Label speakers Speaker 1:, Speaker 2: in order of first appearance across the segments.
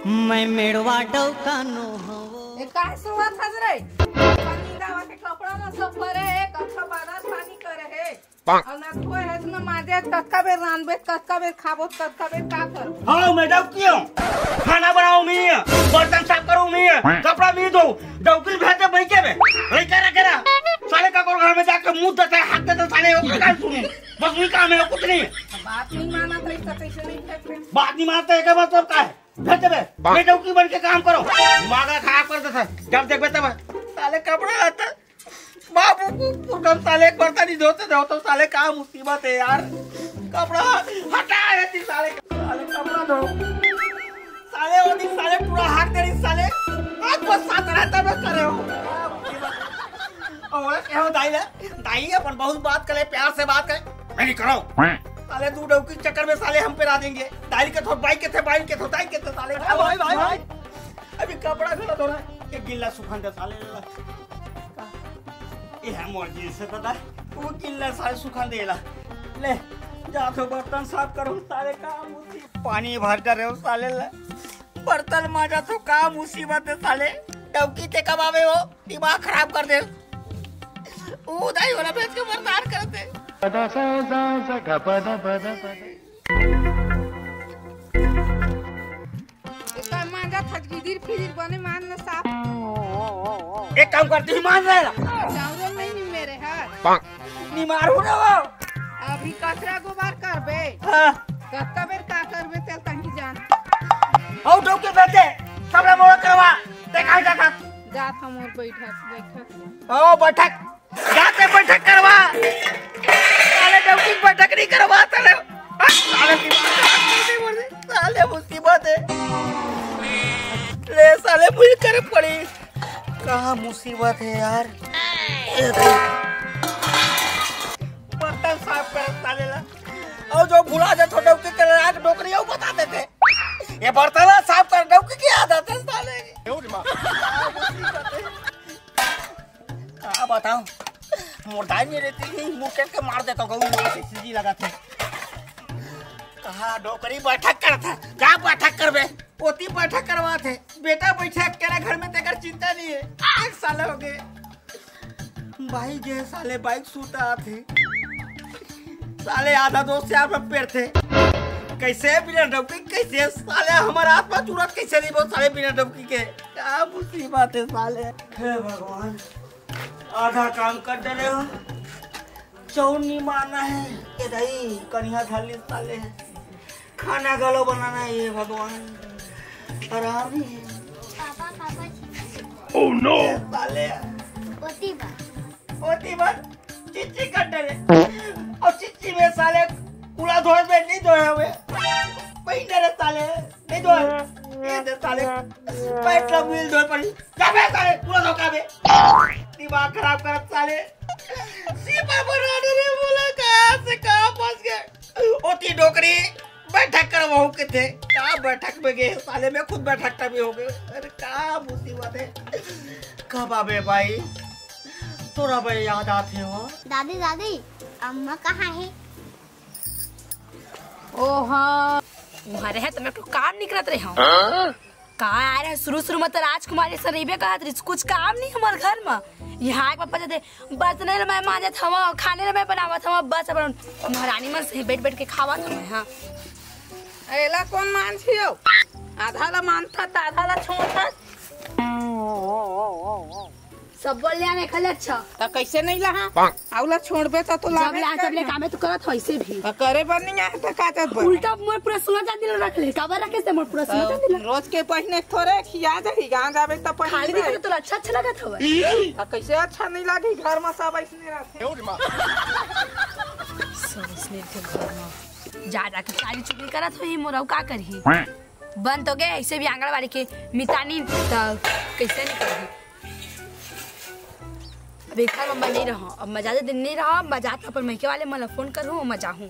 Speaker 1: मैं मेड़वा डौकानो हो
Speaker 2: ए काय सुवा थजरे पानी दावा के कपड़ा में सब भरे है कथा बादा पानी करे है और ना कोई है न माजे कक्का बे रानबे कक्का बे खाबो कक्का बे का कर
Speaker 3: हां मैं डौकियो खाना बनाऊं मैं बर्तन साफ करूं मैं कपड़ा भी धो डौकी भेजे बैके में रे करा साले का घर में जाके मुंह देते हाथ देते साले का सुनो बस वही काम है कुछ नहीं
Speaker 2: बात नहीं माना तो कैसे नहीं फेंक
Speaker 3: बात नहीं मानते का मतलब क्या है भेजे बे मैं डौकी बन के काम करो मागा खराब कर देता जब देख बेटा साले कपड़ा आता बाबू को साले बर्तन नहीं धोते तो साले का मुसीबत है यार कपड़ा हटा है साले कपड़ा धो साले वो दिन साले पूरा हाथ तेरी साले आज बस साथ रहता मैं करे हो और क्या हो दाई अपन बहुत बात करे प्यार से बात करे मैं नहीं करो साले तू डौकी चक्कर में साले हम पे रा देंगे दाई के थोड़ा बाइक के थे बाइक के दाई के थे साले भाई अभी कपड़ा खड़ा धोना ये गिल्ला सुखान दे साले ये है मर्जी से पता वो गिल्ला साले सुखान देला ले जा तो बर्तन साफ करो साले का पानी भर कर रहे हो साले बर्तन माजा तो का मुसीबत है साले डौकी ते कब आवे हो दिमाग खराब कर दे ओ दाई वाला बेच के बर्दाश्त करते
Speaker 4: पदा सा सा पदा पदा
Speaker 2: इसका मांगा थजगिदिर फिर बने मान न साफ
Speaker 3: एक काम करती हूँ मान रहे
Speaker 2: चावल नहीं मेरे हाथ
Speaker 3: नहीं मारू ना वो
Speaker 2: अभी कचरा गोबर करबे
Speaker 3: हाँ
Speaker 2: कत्ता बेर का करबे तेल तंगी जान
Speaker 3: आओ डौकी बेटे सबले मोड़ करवा देखा जाता
Speaker 2: जात हम और बैठक
Speaker 3: ओ बैठक जाते बैठक करवा साले डौकी बैठक नहीं करवा साले मुसीबत है ले साले मुझे कर पड़ी कहाँ मुसीबत है यार बर्तन साफ कर साले ला और जो भुला जाए तो डौकी के आग नौकरी बता देते ये बर्तन साफ कर डौकी की आदत है साले क्या बताऊं मुर्दाई नहीं रहती थी मुँह के मार देता हूँ सीधी लगाते कहा नौकरी बैठक करता क्या बैठक करबे पोती बैठक करवाते बेटा बैठे तेरा घर में तेकर चिंता नहीं है 1 साल हो गए भाई जे साले बाइक सूता थे साले आधा दोस्त से आप पेड़ थे कैसे बिना डबकी कैसे साले हमारा आत्मा चूरत कैसे नहीं बहुत साले बिना डबकी के क्या मुसीबत है साले हे भगवान आधा काम कर डरे हो चौनी मारना है ये दही कन्या थाली साले खाना गलो बनाना है ये भगवान आराम ही है
Speaker 4: ओह नो
Speaker 3: साले पोती बन चिच्ची कर डरे और चिच्ची में साले कूड़ा धोए में नहीं धोए हुए पहिने रे साले नहीं धोए ये दे साले पैट लो मिल धोए पड़ी जाबे साले कूड़ा धोका बे दिमाग खराब कर साले सीमा बनाने रे बोला कहां से कहां फंस गए ओती डोकरी बैठक कर वहू के थे कहां बैठक में गए साले में खुद बैठक भी हो गए अरे क्या मुसीबत है कब आबे भाई तोरा भाई याद आते हो
Speaker 5: दादी दादी अम्मा कहाँ है
Speaker 2: ओ हाँ
Speaker 6: वहाँ रहे तो मैं तो काम निकलत रहे हूँ कहाँ आ रहे शुरू में तो राजकुमारी से रहीबे कहा कुछ काम नहीं हमारे घर में यहाँ के पापा जाते बर्तन मैं मांजत हूँ खाने मैं बनावत हूँ बस अपन महारानी मन से बैठ बैठ के खावत हूँ हाँ
Speaker 2: एला कौन मान छियो आधा ला मानता आधा ला छोड़ता
Speaker 6: सब बोल लिया नहीं खले अच्छा
Speaker 2: तो कैसे नहीं लहा आउला छोड़बे तो लागे
Speaker 6: जब ले कामे तो करत होइसे भी
Speaker 2: करे बनी है तो का करत
Speaker 6: उल्टा मोर पूरा सोना चांदी रख ले काबर रखे से मोर पूरा सोना चांदी
Speaker 2: रोज के पहने थोड़े खिया जाही गांव जाबे तो पहने
Speaker 6: खाली दिखे तो अच्छा लगत हवे
Speaker 2: कैसे अच्छा नहीं लागी घर में सब ऐसने रहते
Speaker 6: सब इसने के घर में जा के सारी चुगली करत होई मोरौ का करही बन तो गए ऐसे भी आंगनवाड़ी के मितानी तो कैसे नहीं करही बेकार में नहीं रहा अब मैं ज्यादा दिन नहीं रहा मैं जाता पर महके वाले मला फोन करूँ मैं जाऊँ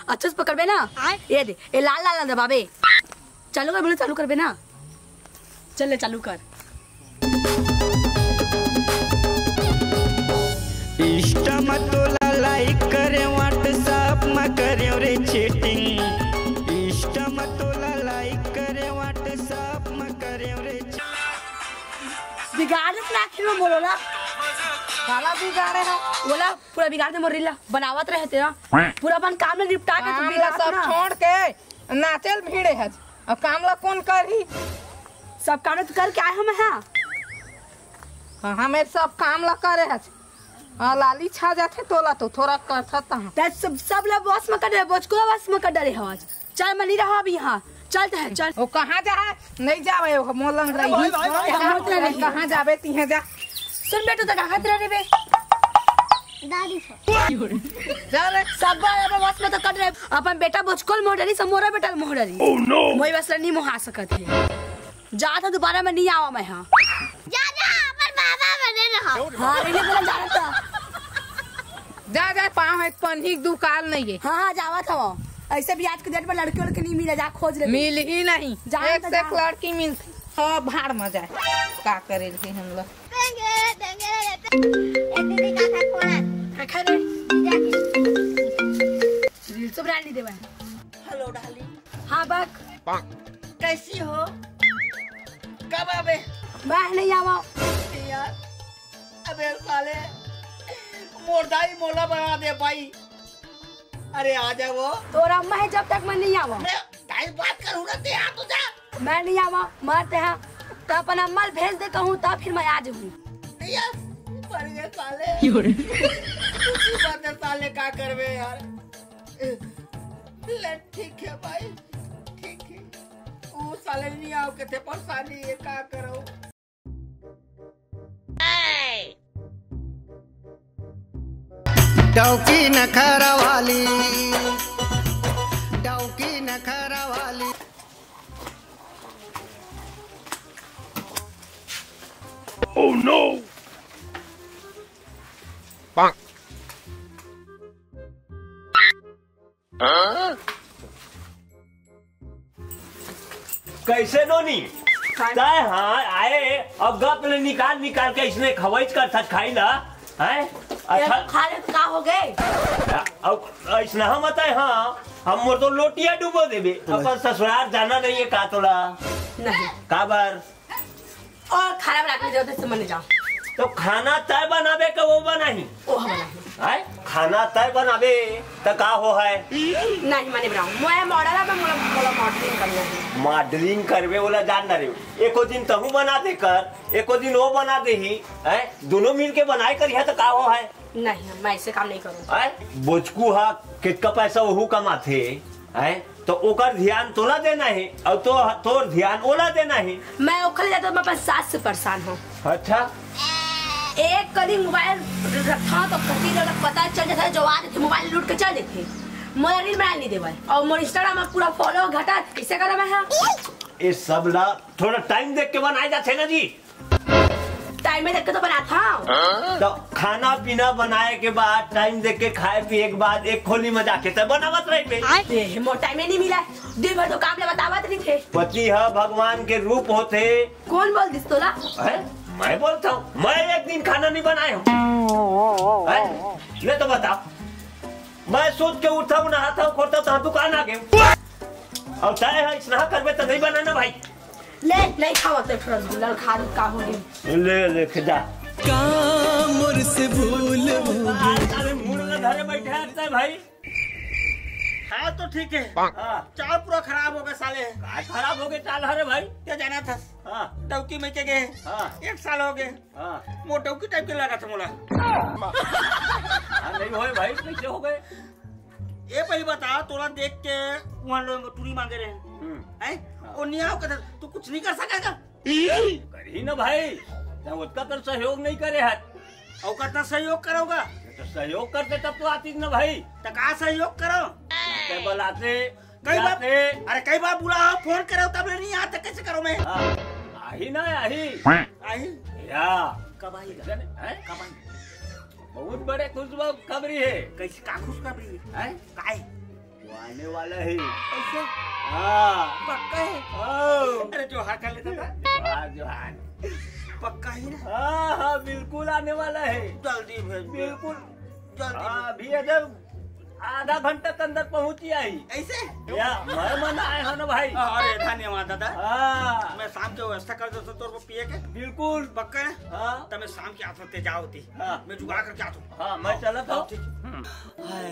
Speaker 6: अच्छा से पकड़बे ना ये दे ये लाल लाल दबाबे चालू कर बोले चालू करबे ना चल ले चालू कर
Speaker 7: इंस्टा में तो लाइक करे व्हाट्सएप में करे रे चैटिंग इंस्टा में तो लाइक
Speaker 6: बिगाड़ दे ना आखिर में बोलो ना
Speaker 2: काला बिगाड़े है
Speaker 6: बोला पूरा बिगाड़ दे मोरिल्ला बनावत रहते ना पूरा अपन काम में निपटा के तू
Speaker 2: काम
Speaker 6: बिगाड़
Speaker 2: सब
Speaker 6: ना
Speaker 2: छोड़ के नाचल भीड़े है अब काम ला कौन करी
Speaker 6: सब काम तो करके आए हम हां
Speaker 2: हमें सब काम ला करे है लाली छा जाते तोला तो थोड़ा करता
Speaker 6: ते सब लोग बस में कर बस को बस में कर डरे हवा चल मैं नहीं रहा अभी यहां चलते हैं चल
Speaker 2: वो कहाँ जा नहीं जावे वो मोलंग रही कहाँ जावे तीहे जा
Speaker 6: सुन बेटू तो कागत रहे बे
Speaker 5: दादी से
Speaker 2: जा रे
Speaker 6: सब अब बस में तो कर रहे अपन बेटा बचकोल मोडरी से मोरा बेटा मोडरी ओह नो मोई बस नहीं मोहा सकत है जा था दोबारा मैं नहीं आवा मैं हां
Speaker 5: जा जा अपन बाबा बने रहो
Speaker 6: हां नहीं बोला जाना था
Speaker 2: जा जा पाँव है पन्ही दुकान नहीं है
Speaker 6: हां हां जावा था ऐसे भी आज के डेट में लड़के लड़के नहीं मिले जा खोज ले
Speaker 2: मिल ही नहीं
Speaker 6: जा
Speaker 2: एक से एक लड़की मिलती हाँ भाड़ में जाए का करे थे हम लोग
Speaker 5: दीदी का था फोन
Speaker 6: खा रे
Speaker 5: जाके
Speaker 6: रील सब डाल दी देवा
Speaker 3: हेलो डार्लिंग।
Speaker 6: हां बक
Speaker 3: कैसी हो? कब आवे?
Speaker 6: मैं नहीं आवा
Speaker 3: यार अबे साले मोरदाई मोला बना दे भाई। अरे आ जा वो
Speaker 6: तोरा अम्मा है जब तक मैं नहीं आवा
Speaker 3: मैं टाइम बात करूँ ना ते आ तो जा।
Speaker 6: मैं नहीं आवा मरते हैं तो अपन अम्मा भेज दे कहूँ तब फिर मैं आ जाऊँ
Speaker 3: यार पर ये साले उसी बात है साले का करवे यार। ले ठीक है भाई ठीक है वो साले नहीं आओ के थे परेशानी ये का करो।
Speaker 7: डौकी नखरा वाली डौकी नखरा वाली
Speaker 4: Oh no! Bonk.
Speaker 8: कैसे नोनी ताए हाँ आए अब गप ले निकाल निकाल के इसने खवाइज कर था खाई ना है अच्छा
Speaker 6: खाले का हो गए
Speaker 8: अब इसने हम बताए हाँ हम मोर तो लोटिया डूबो देबे अपन ससुराल जाना नहीं है का तोला
Speaker 6: नहीं
Speaker 8: काबर
Speaker 6: और खाना बना के जरूरत से मन जाओ
Speaker 8: तो खाना तय बनाबे का वो बनाही
Speaker 6: ओ हम नहीं
Speaker 8: है खाना तय बनाबे तो का हो है
Speaker 6: नहीं माने बनाऊं मैं मॉडल है मैं मोला मॉडलिंग करना है
Speaker 8: मॉडलिंग करवे वाला जान ना रे एको दिन तहू बना दे कर एको दिन वो बना दे ही है दोनों मिल के बनाए कर है तो का हो है
Speaker 6: नहीं मैं ऐसे काम नहीं करूँ
Speaker 8: है बोचकू हा कितना पैसा वहू कमाथे है तो ओकर ध्यान तोला देना है और तो तोर ध्यान ओला देना है
Speaker 6: मैं ओखले जाता मैं अपन सास से परेशान हूँ
Speaker 8: अच्छा
Speaker 6: एक कभी मोबाइल रखा तो कभी जब पता चल जाता है जो आ थे मोबाइल लूट के चल देते मोर रील बना नहीं देवा और मोर इंस्टाग्राम में पूरा फॉलो घटा इसे करा मैं हां
Speaker 8: ये सब ला थोड़ा टाइम देख के बनाए जाते ना जी
Speaker 6: टाइम में देख के तो बनाता हूं
Speaker 8: तो खाना पीना बनाए के बाद टाइम देख के खाए पिए के बाद एक खोली में जाके तब बनावत रही
Speaker 6: पे मोर टाइम में नहीं मिला दिन भर तो काम ले बतावत नहीं थे
Speaker 8: पति है भगवान के रूप होते
Speaker 6: कौन बोल दिस तोला
Speaker 8: है मैं बोलता हूँ मैं एक दिन खाना नहीं बनाया हूँ ले तो बताओ मैं सोच के उठता हूँ नहाता हूँ खोलता हूँ दुकान आ गए और तय है स्नान करवे तो नहीं बनाना भाई
Speaker 6: ले नहीं खावा तो थोड़ा गुलाल खा लूं का होगी
Speaker 8: ले खिजा
Speaker 7: कामुर से भूल
Speaker 8: अरे मुड़ में धरे बैठे हैं भाई
Speaker 3: हाँ तो ठीक है
Speaker 8: हाँ।
Speaker 3: चाल पूरा खराब हो गया साले।
Speaker 8: खराब हो गए चाल हरे भाई
Speaker 3: क्या जाना था
Speaker 8: हाँ
Speaker 3: टौकी में के गए
Speaker 8: हाँ।
Speaker 3: 1 साल हो गए
Speaker 8: हाँ
Speaker 3: वो टौकी टाइप के लगा था मोला।
Speaker 8: नहीं हुए भाई कैसे हो गए
Speaker 3: ये पहले बता तोरा देख के वहाँ लोग टूरी मांगे रहे हैं और नहीं आओ कर तू कुछ नहीं कर सकेगा
Speaker 8: करी ना भाई जब उसका कर सहयोग नहीं करे है
Speaker 3: और करता सहयोग करोगा
Speaker 8: तो सहयोग करते तब तो आती ना भाई
Speaker 3: तो कहा सहयोग करो
Speaker 8: बुलाते
Speaker 3: कई बार अरे कई बार बुलाओ फोन करो तब नहीं आता कैसे करो मैं
Speaker 8: आही ना आही
Speaker 3: आई
Speaker 8: या
Speaker 3: कब आई
Speaker 8: कब आई बहुत बड़े खुशबू खबरी है
Speaker 3: कैसे का खुशखबरी है काय
Speaker 8: वो आने वाला है
Speaker 3: ऐसे
Speaker 8: हाँ
Speaker 3: पक्का है
Speaker 8: ओ
Speaker 3: अरे जो हाँ कर लेता था
Speaker 8: जोहान
Speaker 3: पक्का ही ना
Speaker 8: हाँ हाँ बिल्कुल आने वाला है
Speaker 3: जल्दी भेज
Speaker 8: बिल्कुल
Speaker 3: जल्दी
Speaker 8: हाँ अभी अगर आधा घंटा के अंदर पहुंची आई।
Speaker 3: ऐसे
Speaker 8: या मैं मन आए हो ना भाई।
Speaker 3: अरे धन्यवाद दादा।
Speaker 8: हाँ
Speaker 3: मैं शाम के व्यवस्था कर देता तोर को पिए के।
Speaker 8: बिल्कुल
Speaker 3: पक्का है?
Speaker 8: हाँ
Speaker 3: तो मैं शाम के आते जाओ होती।
Speaker 8: हाँ।
Speaker 3: मैं जुगाड़ करके आता हूँ।
Speaker 8: हाँ मैं चला था।
Speaker 3: हाय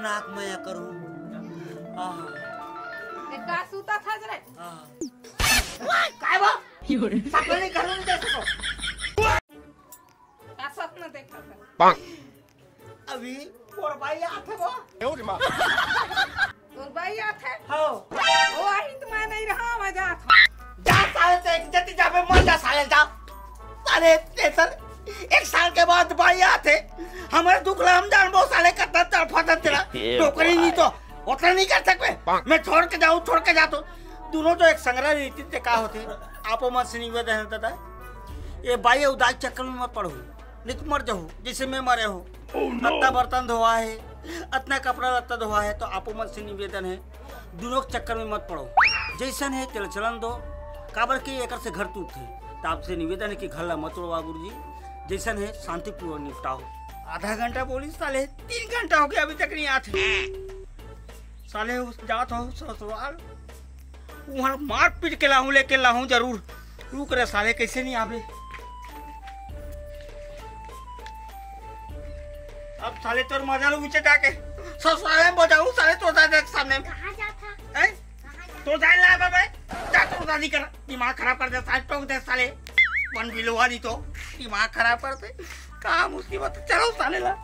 Speaker 3: नाक मैं करूँ।
Speaker 2: एक का सूता था जरे
Speaker 3: काय बा सपने नहीं करूँ नहीं देख सको।
Speaker 2: का सपना देखा था
Speaker 3: अभी और भाई आते वो।
Speaker 2: तोर भाई आते
Speaker 3: हाँ
Speaker 2: ओ आई तो मैं नहीं रहा मजा था
Speaker 3: जा साले से एक जति जाबे मर जा साले जा। अरे तेसर एक साल के बाद भाई आते हमारे दुखला हम जान बहुत साले कितना तड़फा तेरा टोकरी नहीं तो उतना नहीं कर सकते। मैं छोड़ के जाता दोनों तो एक संग्रह रीति से का होते आपो मत से निवेदन है दादा ये बाई उदास चक्कर में मत पड़ो नित मर जाओ जैसे मैं मरे हो। इतना बर्तन धोआ है इतना कपड़ा लत्ता धोआ है तो आपो मत से निवेदन है दोनों के चक्कर में मत पड़ो जैसन है चल चलन दो काबर के एक से घर टूट है तो आपसे निवेदन है कि घर ला मत उड़वा गुरु जी जैसन है शांतिपूर्वक निपटाओ। आधा घंटा बोली साले 3 घंटा हो गया अभी तक नहीं आते साले जात हो ससुराल वहाँ मार पीट के लाहूं लेके लाहूं जरूर रुक रहे साले कैसे नहीं आवे। अब साले तोर मजा लो ऊंचे जाके ससुराल में बजाऊं साले तो दादा के सामने
Speaker 5: कहाँ जाता
Speaker 3: हैं तो जाए ला बाबा जा तो दादी कर दिमाग खराब कर दे साले टोक दे साले वन बिलवा नहीं तो दिमाग खराब कर दे काम उसकी बात चलो साले ला।